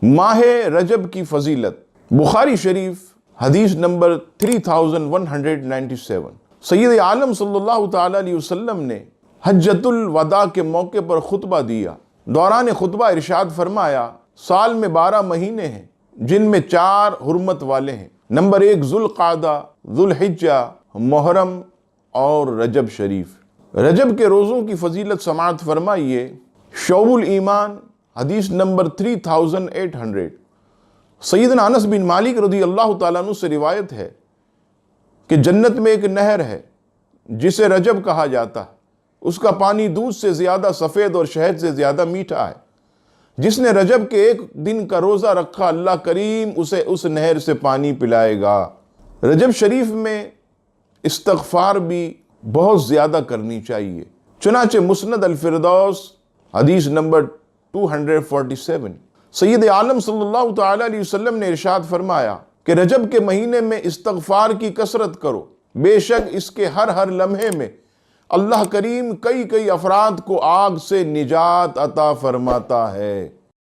ماہ رجب کی فضیلت، بخاری شریف حدیث نمبر 3197۔ سید عالم صلی اللہ تعالیٰ علیہ وسلم نے حجۃ الوداع کے موقع پر خطبہ دیا۔ دوران خطبہ ارشاد فرمایا، سال میں 12 مہینے ہیں جن میں 4 حرمت والے ہیں۔ نمبر 1 ذوالقعدہ، ذوالحجہ، محرم اور رجب شریف۔ رجب کے روزوں کی فضیلت سماعت فرمائیے۔ شعب الایمان حدیث نمبر 3800۔ سیدنا انس بن مالک رضی اللہ تعالیٰ عنہ سے روایت ہے کہ جنت میں ایک نہر ہے جسے رجب کہا جاتا ہے، اس کا پانی دودھ سے زیادہ سفید اور شہد سے زیادہ میٹھا ہے۔ جس نے رجب کے ایک دن کا روزہ رکھا، اللہ کریم اسے اس نہر سے پانی پلائے گا۔ رجب شریف میں استغفار بھی بہت زیادہ کرنی چاہیے، چنانچہ مسند الفردوس حدیث نمبر 247۔ سید عالم صلی اللہ تعالیٰ علیہ وسلم نے ارشاد فرمایا کہ رجب کے مہینے میں استغفار کی کثرت کرو، بے شک اس کے ہر لمحے میں اللہ کریم کئی افراد کو آگ سے نجات عطا فرماتا ہے۔